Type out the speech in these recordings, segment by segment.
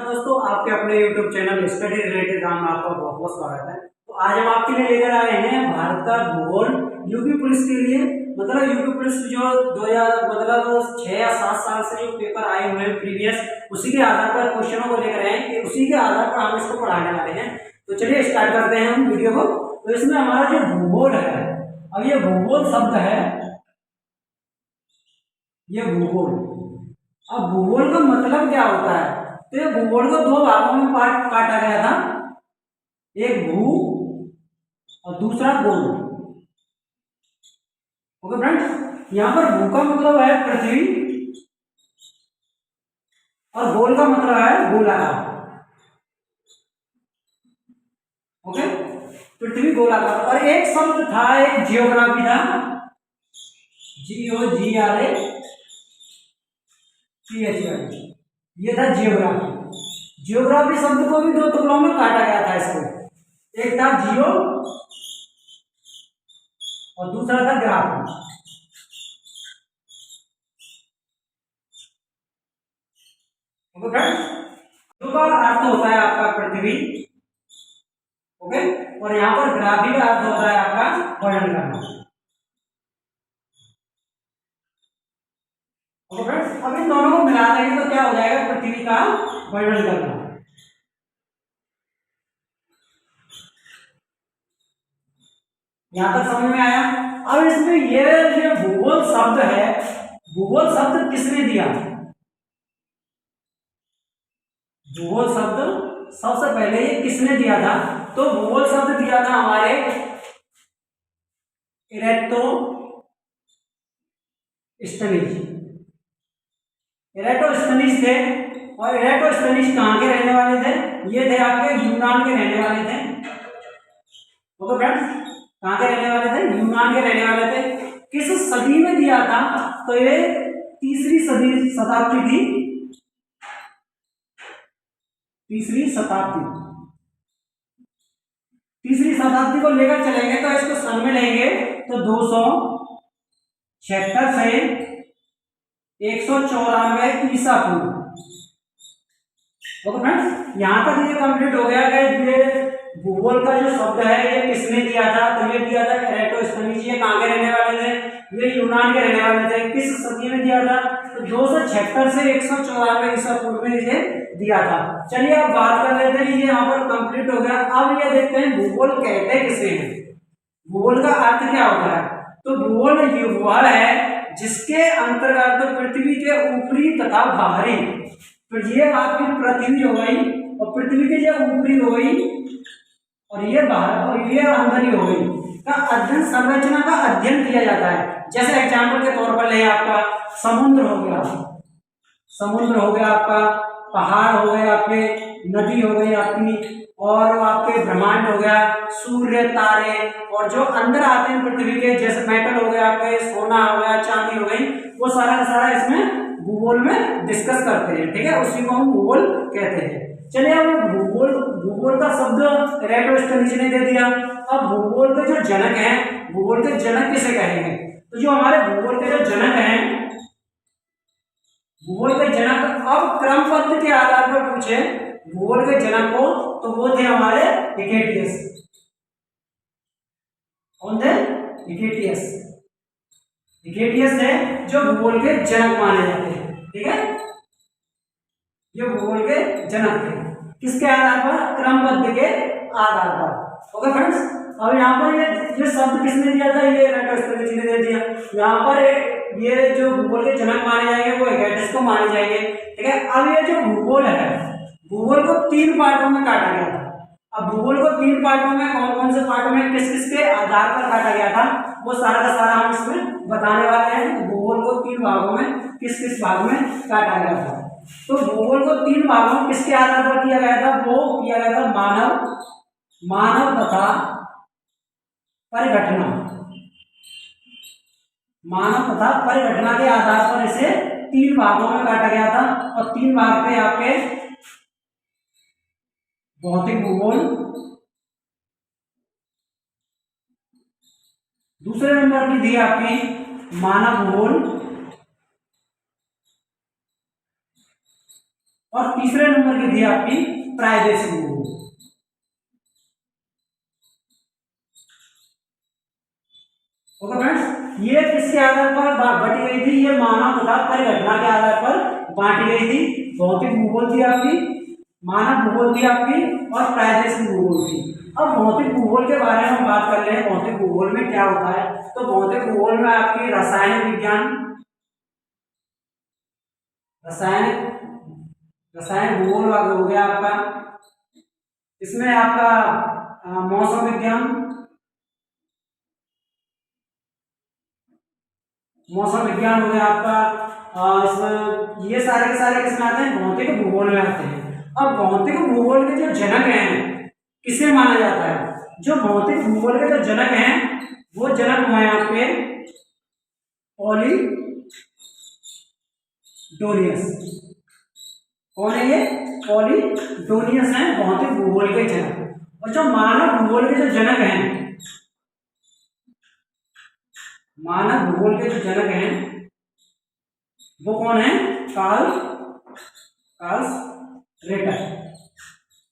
दोस्तों, आपके अपने YouTube channel study related exam में आपका बहुत बहुत स्वागत है। तो आज हम आपके लिए लेकर आए हैं भारत का भूगोल यूपी पुलिस के लिए। मतलब यूपी पुलिस जो 6 या 7 साल से जो पेपर आए हुए हैं प्रीवियस, उसी के आधार पर क्वेश्चनों को लेकर आए हैं, उसी के आधार पर हम इसको पढ़ाने वाले हैं। तो चलिए स्टार्ट करते हैं हम वीडियो को। तो इसमें हमारा जो भूगोल है, अब ये भूगोल शब्द है, ये भूगोल। अब भूगोल का मतलब क्या होता है? तो ये भूगोल को दो भागों में काटा गया था, एक भू और दूसरा गोल। ओके फ्रेंड्स, यहाँ पर भू का मतलब है पृथ्वी और गोल का मतलब है गोलाकार। ओके, पृथ्वी गोलाकार। और एक शब्द था, एक जियोग्राफी था, GOGRAPHY, ये था जियोग्राफी। जियोग्राफी शब्द को भी दो टुकड़ों में काटा गया था इसको, एक था जियो और दूसरा था ग्राफी। ओके फ्रेंड्स, जियो का अर्थ होता है आपका पृथ्वी, ओके, और यहाँ पर ग्राफी का अर्थ होता है आपका वर्णन करना। ओके फ्रेंड्स, अब इन दोनों को मिला देंगे तो क्या हो जाएगा? पृथ्वी का वर्णन करना। यहां तक समझ में आया? अब इसमें ये भूगोल शब्द है, भूगोल शब्द किसने दिया? भूगोल शब्द सबसे पहले ये किसने दिया था? तो भूगोल शब्द दिया था हमारे इरेटोस्थनीज। इरेटोस्थनीज थे, और इरेटोस्थनीज कहाँ के रहने वाले थे? ये थे आपके यूनान के रहने वाले थे। ओके फ्रेंड्स, कहाँ के रहने वाले थे? यूनान के रहने वाले थे। किस सदी में दिया था? तो ये तीसरी शताब्दी थी, तीसरी शताब्दी को लेकर चलेंगे तो इसको सन में लेंगे तो 276 से 194 ईसा पूर्व। ओके फ्रेंड्स, यहां तक ये कंप्लीट हो गया कि ये भूगोल का जो शब्द है ये किसने दिया था? तो ये दिया था इरेटोस्थनीज। ये कहाँ के रहने वाले थे? ये यूनान के रहने वाले थे। किस सदी में दिया था? तो 276 से 194 ईसा पूर्व में इसे दिया था। चलिए अब बात कर लेते हैं, ये यहाँ पर कंप्लीट हो गया। अब ये देखते हैं भूगोल कहते किसे हैं, भूगोल का अर्थ क्या होता है? तो भूगोल ये वह है जिसके अंतर्गत पृथ्वी के ऊपरी तथा बाहरी, तो ये आपकी पृथ्वी हो गई, और पृथ्वी के ये ऊपरी हो गई, और ये बाहर और ये अंदर ही हो गई, का अध्ययन, संरचना का अध्ययन किया जाता है। जैसे एग्जाम्पल के तौर पर ले आपका समुद्र हो गया, समुद्र हो गया आपका, पहाड़ हो गए आपके, नदी हो गई आपकी, और आपके ब्रह्मांड हो गया, सूर्य, तारे, और जो अंदर आते हैं पृथ्वी के, जैसे मेटल हो गया आपके, सोना हो गया, चांदी हो गई, वो सारा का सारा इसमें भूगोल में डिस्कस करते हैं। ठीक है, उसी को हम भूगोल कहते हैं। चलिए अब भूगोल का शब्द इरेटोस्थनीज ने दे दिया। अब भूगोल के जो जनक हैं, भूगोल के जनक किसे कहेंगे? तो जो हमारे भूगोल के जो जनक हैं, भूगोल के जनक, अब क्रमबद्ध के आधार पर पूछे भूगोल के जनक को, तो वो थे हमारे हिकेटियस। कौन थे? हिकेटियस। हिकेटियस है जो भूगोल के जनक माने जाते हैं। ठीक है, ये भूगोल के जनक थे। किसके आधार पर? क्रमबद्ध के आधार पर। ओके फ्रेंड्स, अब यहाँ पर ये शब्द किसने दिया था? ये इरेटोस्थनीज ने दे दिया। यहाँ पर ये जो भूगोल के जनक माने जाएंगे वो हिकेटियस को माने जाएंगे। ठीक है, अब ये जो भूगोल है, भूगोल को 3 पार्टों में काटा गया था। अब भूगोल को 3 पार्टों में, कौन कौन से पार्टों में, किस किस के आधार पर काटा गया था, वो सारा का सारा हम इसमें बताने वाले हैं। भूगोल को 3 भागों में, किस किस भाग में काटा गया था? तो भूगोल को 3 भागों में किसके आधार पर किया गया था? वो किया गया था मानव तथा परिघटना, मानव तथा परिघटना के आधार पर इसे 3 भागों में काटा गया था। और 3 भाग थे आपके भौतिक भूगोल, दूसरे नंबर की थी आपकी मानव भूगोल, और तीसरे नंबर की थी आपकी प्रायदेशिक भूगोल। ओके फ्रेंड्स, ये किसके आधार पर बांटी गई थी? ये मानव तथा परिघटना के आधार पर बांटी गई थी। भौतिक भूगोल थी आपकी, मानव भूगोल थी आपकी, और प्रायदेशिक भूगोल थी। अब भौतिक भूगोल के बारे में हम बात कर रहे हैं। भौतिक भूगोल में क्या होता है? तो भौतिक भूगोल में आपकी रासायनिक विज्ञान, रसायन रसायन भूगोल हो गया आपका, इसमें आपका मौसम विज्ञान, मौसम विज्ञान हो गया आपका, इसमें ये सारे के सारे किसमें आते हैं? भौतिक भूगोल में आते हैं। अब भौतिक भूगोल के जो जनक हैं किसे माना जाता है? जो भौतिक भूगोल के जो जनक हैं वो जनक हुए आपके पॉलीडोनियस। कौन है ये? पॉलीडोनियस हैं भौतिक भूगोल के जनक। और जो मानव भूगोल के जो जनक हैं, मानव भूगोल के जो जनक हैं वो कौन है? Karl rater.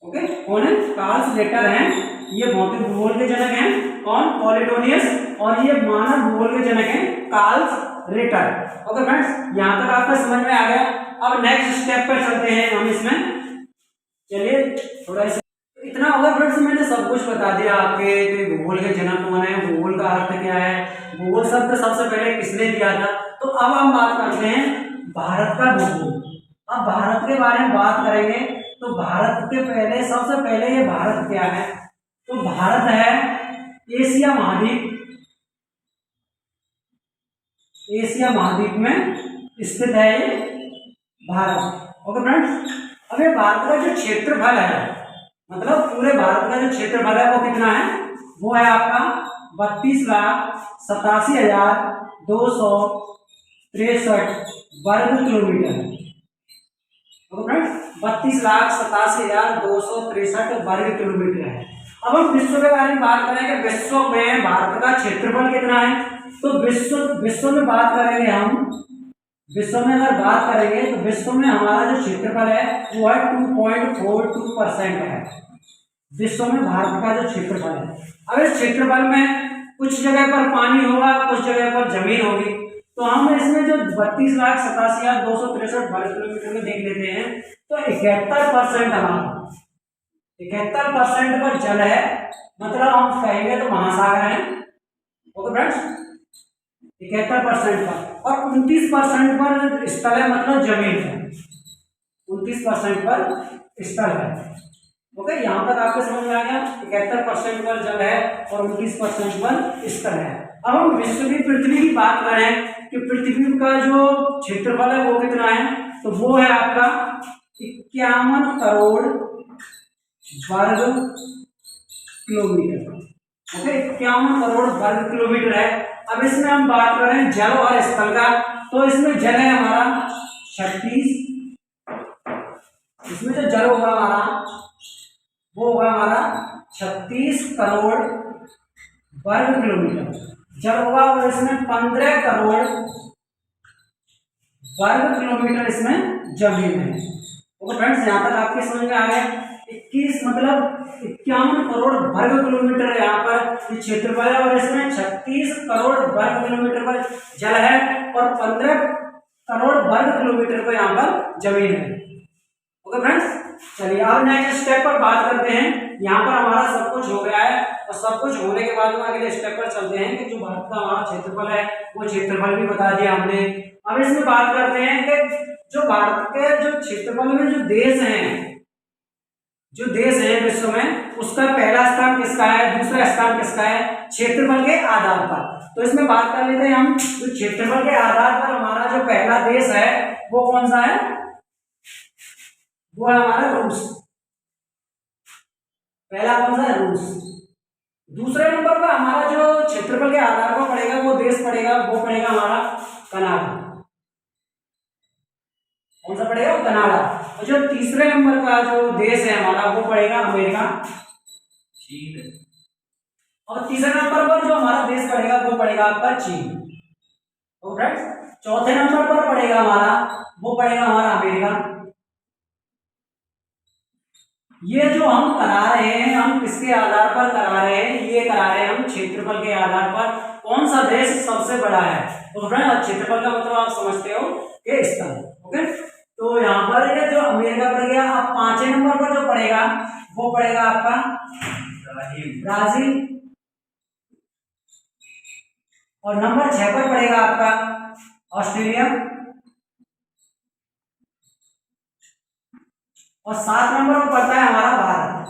ओके, कौन है? कार्ल रेटर हैं। ये भौतिक भूगोल के जनक हैं। कौन? पॉलीडोनियस। और ये मानव भूगोल के जनक हैं कार्ल रेटर। ओके फ्रेंड्स, यहां तक आपको समझ में आ गया। अब नेक्स्ट स्टेप पर चलते हैं हम इसमें। चलिए थोड़ा इतना होगा फ्रेंड्स, मैंने सब कुछ बता दिया आपके कि भूगोल के जनक कौन है, भूगोल का अर्थ क्या है, भूगोल शब्द सबसे पहले किसने दिया था। तो अब हम बात करते हैं भारत का भूगोल। अब भारत के बारे में बात करेंगे तो भारत के पहले, सबसे पहले ये भारत क्या है? तो भारत है एशिया महाद्वीप, एशिया महाद्वीप में स्थित है ये भारत। ओके फ्रेंड्स, अब ये भारत का जो क्षेत्रफल है, मतलब पूरे भारत का जो क्षेत्रफल है वो कितना है? वो है आपका 32,87,263 वर्ग किलोमीटर। ओके फ्रेंड्स, 32,87,263 वर्ग किलोमीटर है। अब हम विश्व के बारे में बात करें कि विश्व में भारत का क्षेत्रफल कितना है। तो विश्व में बात करेंगे हम, विश्व में अगर बात करेंगे तो विश्व में हमारा जो क्षेत्रफल है वो है 2.42% है। विश्व में भारत का जो क्षेत्रफल है, अब इस क्षेत्रफल में कुछ जगह पर पानी होगा, कुछ जगह पर जमीन होगी। तो हम इसमें जो 32,87,263 वर्ग किलोमीटर में देख लेते हैं तो 71% हमारा, 71% पर जल है, मतलब हम कहेंगे तो महासागर है। ओके फ्रेंड्स, 71% पर, और 29% पर स्थल है, मतलब जमीन है। 29% पर स्थल है। ओके, यहाँ तक आपको समझ में आ गया। 71% पर जल है और 29% पर स्थल है। अब हम विश्व की, पृथ्वी की बात करें कि पृथ्वी का जो क्षेत्रफल है वो कितना है। तो वो है आपका 51 करोड़ वर्ग किलोमीटर। ओके, 51 करोड़ वर्ग किलोमीटर है। अब इसमें हम बात करें जल और स्थल का, तो इसमें जल है हमारा 36, इसमें जो जल होगा हमारा वो होगा हमारा 36 करोड़ वर्ग किलोमीटर जल होगा, और इसमें 15 करोड़ वर्ग किलोमीटर इसमें जमीन है। ओके फ्रेंड्स, यहाँ तक आपके समझ में आ गया। 21 मतलब 51 करोड़ वर्ग किलोमीटर यहाँ पर क्षेत्रफल है, और इसमें 36 करोड़ वर्ग किलोमीटर पर जल है और 15 करोड़ वर्ग किलोमीटर पर यहाँ पर जमीन है। ओके फ्रेंड्स, चलिए अब नेक्स्ट स्टेप पर बात करते हैं। यहाँ पर हमारा सब कुछ हो गया है, और सब कुछ होने के बाद में अगले स्टेप पर चलते हैं कि जो भारत का हमारा क्षेत्रफल है वो क्षेत्रफल भी बता दिया हमने। अब इसमें बात करते हैं कि जो भारत के जो क्षेत्रफल में जो देश हैं, जो देश है विश्व में, उसका पहला स्थान किसका है, दूसरा स्थान किसका है, क्षेत्रफल के आधार पर। तो इसमें बात कर लेते हैं हम, तो क्षेत्रफल के आधार पर हमारा जो पहला देश है वो कौन सा है? वो है हमारा रूस। पहला कौन सा है? रूस। दूसरे नंबर पर हमारा जो क्षेत्रफल के आधार पर पड़ेगा वो देश पड़ेगा, वो पड़ेगा हमारा कनाडा। कौन सा पड़ेगा? कनाडा। और जो तीसरे नंबर का जो देश है हमारा वो पड़ेगा अमेरिका, चीन। और तीसरे नंबर पर जो हमारा देश पड़ेगा वो पड़ेगा आपका चीन। तो फ्रेंड्स, चौथे नंबर पर पड़ेगा हमारा, वो पड़ेगा हमारा अमेरिका। ये जो हम करा रहे हैं, हम किसके आधार पर करा रहे हैं, ये करा रहे हैं हम क्षेत्रफल के आधार पर, कौन सा देश सबसे बड़ा है। तो फ्रेंड क्षेत्रफल का मतलब आप समझते हो कि स्थान। ओके, तो यहाँ पर ये जो अमेरिका पड़ गया। अब 5वें नंबर पर जो पड़ेगा वो पड़ेगा आपका ब्राजील, और नंबर 6 पर पड़ेगा आपका ऑस्ट्रेलिया, और 7 नंबर पर पड़ता है हमारा भारत।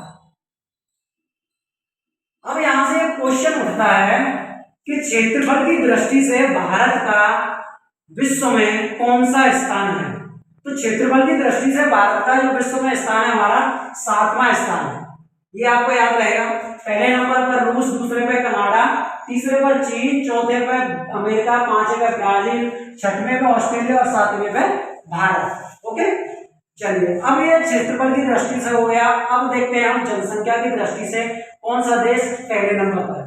अब यहां से एक क्वेश्चन उठता है कि क्षेत्रफल की दृष्टि से भारत का विश्व में कौन सा स्थान है। तो क्षेत्रफल की दृष्टि से भारत का जो विश्व में स्थान है हमारा 7वां स्थान है। ये आपको याद रहेगा। पहले नंबर पर रूस, दूसरे पे कनाडा, तीसरे पर चीन, चौथे पे अमेरिका, 5वें पे ब्राजील, 6वें पे ऑस्ट्रेलिया और 7वें पे भारत। ओके, चलिए अब ये क्षेत्रफल की दृष्टि से हो गया। अब देखते हैं हम जनसंख्या की दृष्टि से कौन सा देश पहले नंबर पर है।